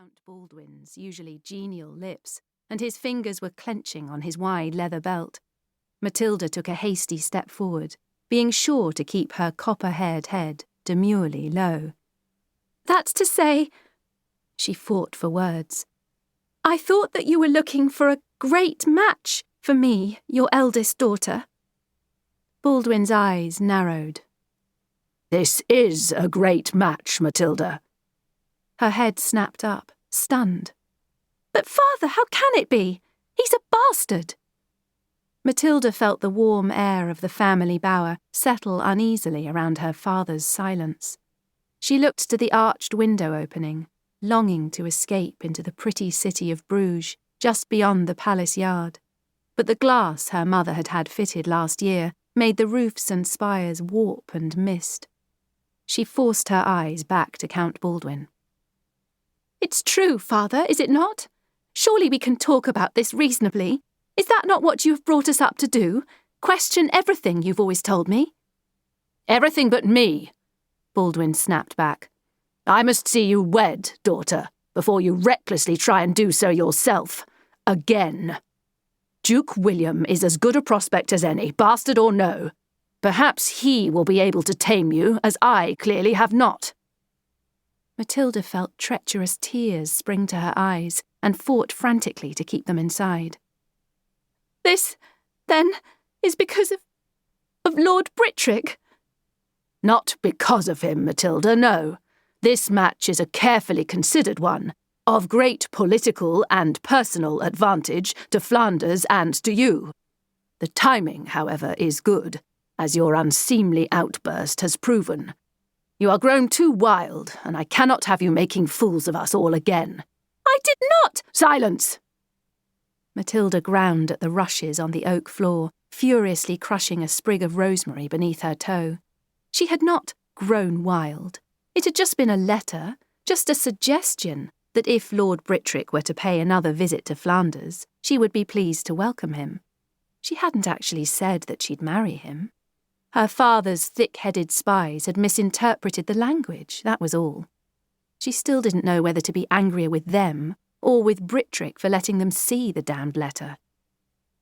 Count Baldwin's usually genial lips, and his fingers were clenching on his wide leather belt. Mathilda took a hasty step forward, being sure to keep her copper-haired head demurely low. "That's to say," she fought for words, "I thought that you were looking for a great match for me, your eldest daughter." Baldwin's eyes narrowed. "This is a great match, Mathilda." Her head snapped up, stunned. "But father, how can it be? He's a bastard!" Mathilda felt the warm air of the family bower settle uneasily around her father's silence. She looked to the arched window opening, longing to escape into the pretty city of Bruges, just beyond the palace yard. But the glass her mother had had fitted last year made the roofs and spires warp and mist. She forced her eyes back to Count Baldwin. "It's true, father, is it not? Surely we can talk about this reasonably. Is that not what you have brought us up to do? Question everything you've always told me?" "Everything but me," Baldwin snapped back. "I must see you wed, daughter, before you recklessly try and do so yourself. Again. Duke William is as good a prospect as any, bastard or no. Perhaps he will be able to tame you, as I clearly have not." Mathilda felt treacherous tears spring to her eyes and fought frantically to keep them inside. "This, then, is because of Lord Brittrick?" "Not because of him, Mathilda, no. This match is a carefully considered one, of great political and personal advantage to Flanders and to you. The timing, however, is good, as your unseemly outburst has proven. You are grown too wild, and I cannot have you making fools of us all again." "I did not—" "Silence!" Mathilda ground at the rushes on the oak floor, furiously crushing a sprig of rosemary beneath her toe. She had not grown wild. It had just been a letter, just a suggestion that if Lord Brittrick were to pay another visit to Flanders, she would be pleased to welcome him. She hadn't actually said that she'd marry him. Her father's thick-headed spies had misinterpreted the language, that was all. She still didn't know whether to be angrier with them or with Brittrick for letting them see the damned letter.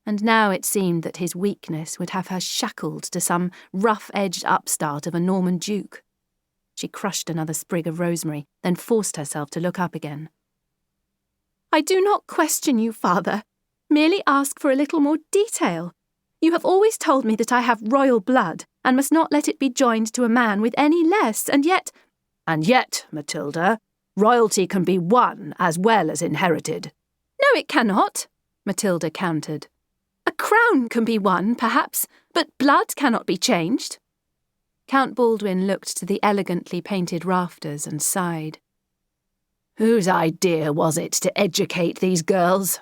And now it seemed that his weakness would have her shackled to some rough-edged upstart of a Norman duke. She crushed another sprig of rosemary, then forced herself to look up again. "I do not question you, father. Merely ask for a little more detail. You have always told me that I have royal blood, and must not let it be joined to a man with any less, and yet—" "And yet, Mathilda, royalty can be won as well as inherited." "No, it cannot," Mathilda countered. "A crown can be won, perhaps, but blood cannot be changed." Count Baldwin looked to the elegantly painted rafters and sighed. "Whose idea was it to educate these girls?"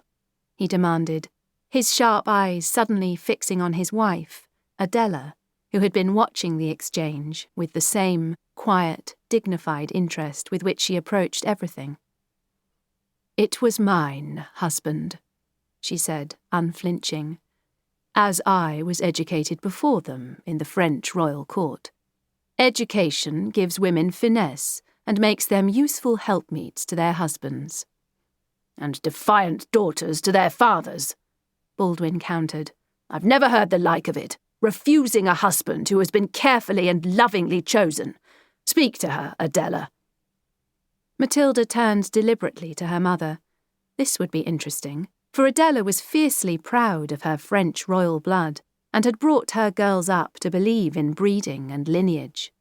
he demanded, his sharp eyes suddenly fixing on his wife, Adela, who had been watching the exchange with the same quiet, dignified interest with which she approached everything. "It was mine, husband," she said, unflinching, "as I was educated before them in the French royal court. Education gives women finesse and makes them useful helpmeets to their husbands." "And defiant daughters to their fathers," Baldwin countered. "I've never heard the like of it. Refusing a husband who has been carefully and lovingly chosen. Speak to her, Adela." Mathilda turned deliberately to her mother. This would be interesting, for Adela was fiercely proud of her French royal blood, and had brought her girls up to believe in breeding and lineage.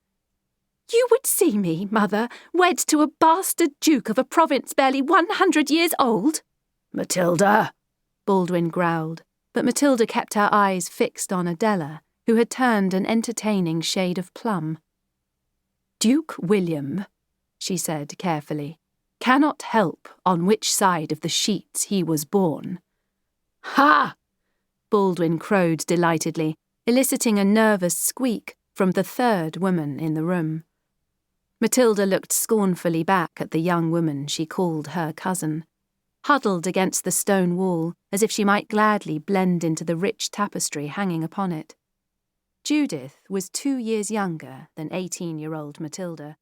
"You would see me, mother, wed to a bastard duke of a province barely 100 years old?" "Mathilda!" Baldwin growled, but Mathilda kept her eyes fixed on Adela, who had turned an entertaining shade of plum. "Duke William," she said carefully, "cannot help on which side of the sheets he was born." "Ha!" Baldwin crowed delightedly, eliciting a nervous squeak from the third woman in the room. Mathilda looked scornfully back at the young woman she called her cousin, huddled against the stone wall as if she might gladly blend into the rich tapestry hanging upon it. Judith was 2 years younger than 18-year-old Mathilda,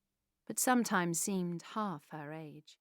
but sometimes seemed half her age.